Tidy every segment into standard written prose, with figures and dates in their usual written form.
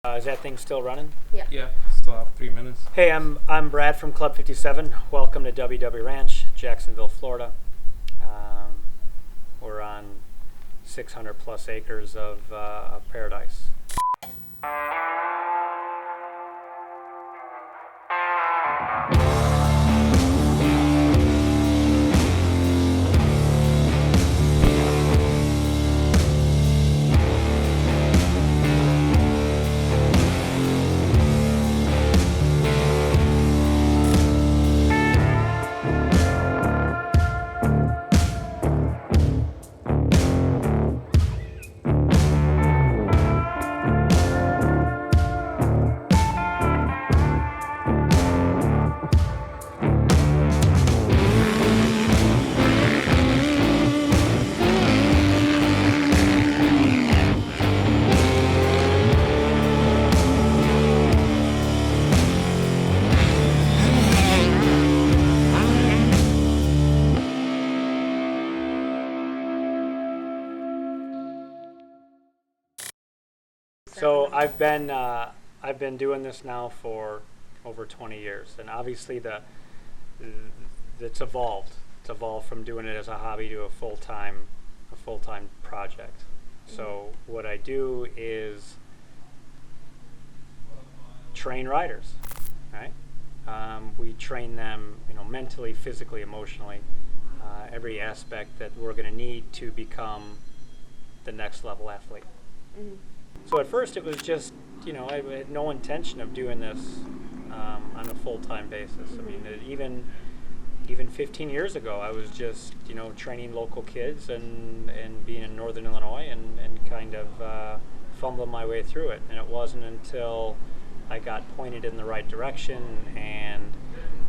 Is that thing still running? Yeah. Yeah, still have 3 minutes. Hey, I'm Brad from Club 57. Welcome to WW Ranch, Jacksonville, Florida. We're on 600 plus acres of paradise. So I've been doing this now for over 20 years, and obviously it's evolved. It's evolved from doing it as a hobby to a full-time project. So what I do is train riders, right? We train them, mentally, physically, emotionally, every aspect that we're going to need to become the next level athlete. Mm-hmm. So at first it was just, I had no intention of doing this on a full-time basis. I mean, even 15 years ago, I was just, training local kids and being in Northern Illinois and kind of fumbling my way through it. And it wasn't until I got pointed in the right direction and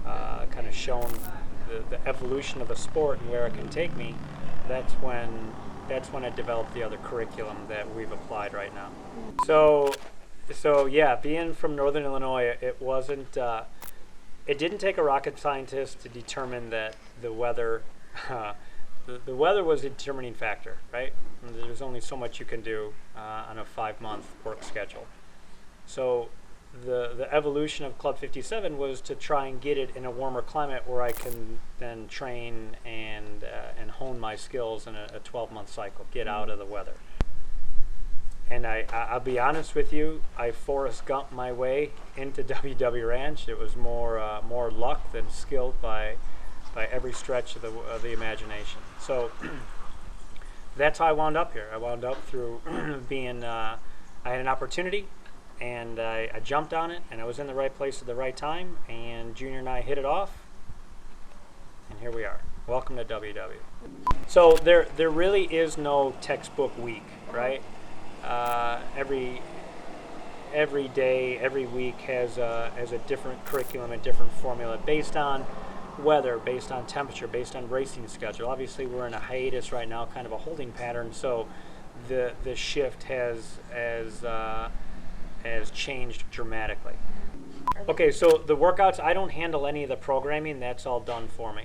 kind of shown the evolution of the sport and where it can take me, that's when I developed the other curriculum that we've applied right now. So yeah, being from Northern Illinois, it wasn't. It didn't take a rocket scientist to determine that the weather, the weather was a determining factor, right? And there's only so much you can do on a 5-month work schedule. So the evolution of Club 57 was to try and get it in a warmer climate where I can then train and hone my skills in a 12-month cycle, get out of the weather. And I'll be honest with you, I Forrest Gump my way into WW Ranch. It was more luck than skill by every stretch of the imagination. So that's how I wound up here. I wound up through being, I had an opportunity, and I jumped on it, and I was in the right place at the right time, and Junior and I hit it off, and here we are. Welcome to WW. So there really is no textbook week, right? Every day, every week has a different curriculum, a different formula based on weather, based on temperature, based on racing schedule. Obviously, we're in a hiatus right now, kind of a holding pattern, so the shift has changed dramatically. Okay, so the workouts, I don't handle any of the programming. That's all done for me.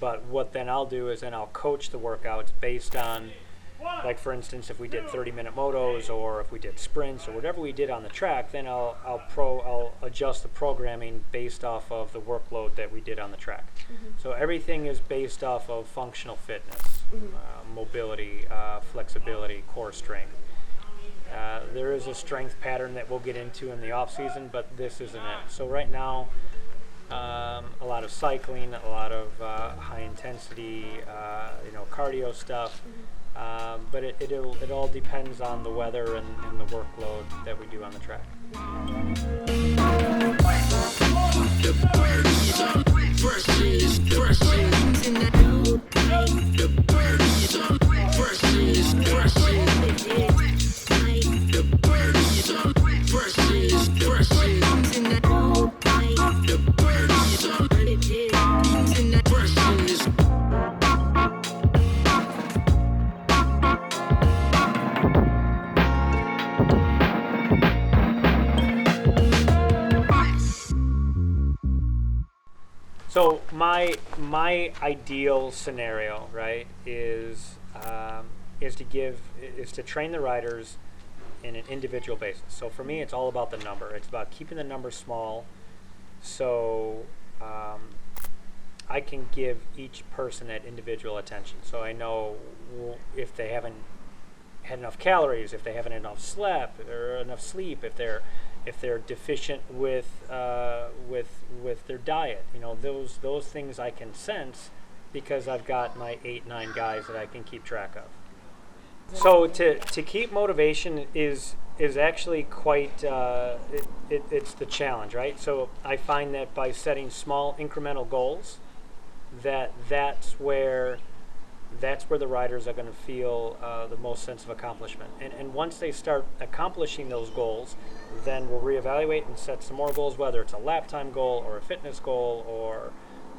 But what then I'll do is then I'll coach the workouts based on, like for instance, if we did 30-minute motos or if we did sprints or whatever we did on the track, then I'll adjust the programming based off of the workload that we did on the track. Mm-hmm. So everything is based off of functional fitness, mobility, flexibility, core strength. There is a strength pattern that we'll get into in the off season, but this isn't it. So right now, a lot of cycling, a lot of high intensity, cardio stuff. But it all depends on the weather and the workload that we do on the track. So my ideal scenario, right, is to train the riders in an individual basis. So for me, it's all about the number. It's about keeping the number small, so I can give each person that individual attention. So I know if they haven't had enough calories, if they haven't enough slept or enough sleep, if they're deficient with their diet. You know, those things I can sense because I've got my 8-9 guys that I can keep track of. So to keep motivation is actually quite it's the challenge, right? So I find that by setting small incremental goals, that's where the riders are going to feel the most sense of accomplishment. And once they start accomplishing those goals, then we'll reevaluate and set some more goals, whether it's a lap time goal or a fitness goal or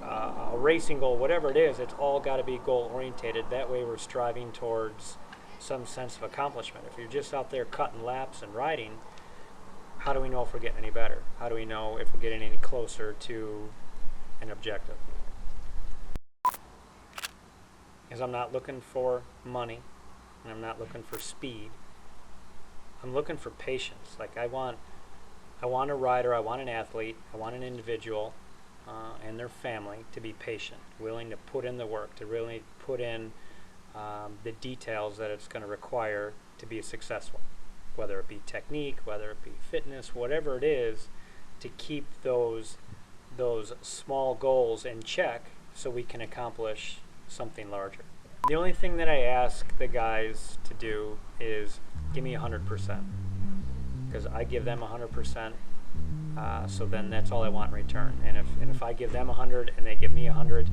a racing goal, whatever it is. It's all got to be goal orientated. That way we're striving towards some sense of accomplishment. If you're just out there cutting laps and riding, how do we know if we're getting any better? How do we know if we're getting any closer to an objective? Because I'm not looking for money and I'm not looking for speed. I'm looking for patience. Like I want a rider, I want an athlete, I want an individual and their family to be patient, willing to put in the work, to really put in the details that it's going to require to be successful, whether it be technique, whether it be fitness, whatever it is, to keep those small goals in check so we can accomplish something larger. The only thing that I ask the guys to do is give me 100%, because I give them 100%, so then that's all I want in return. And if I give them 100 and they give me 100,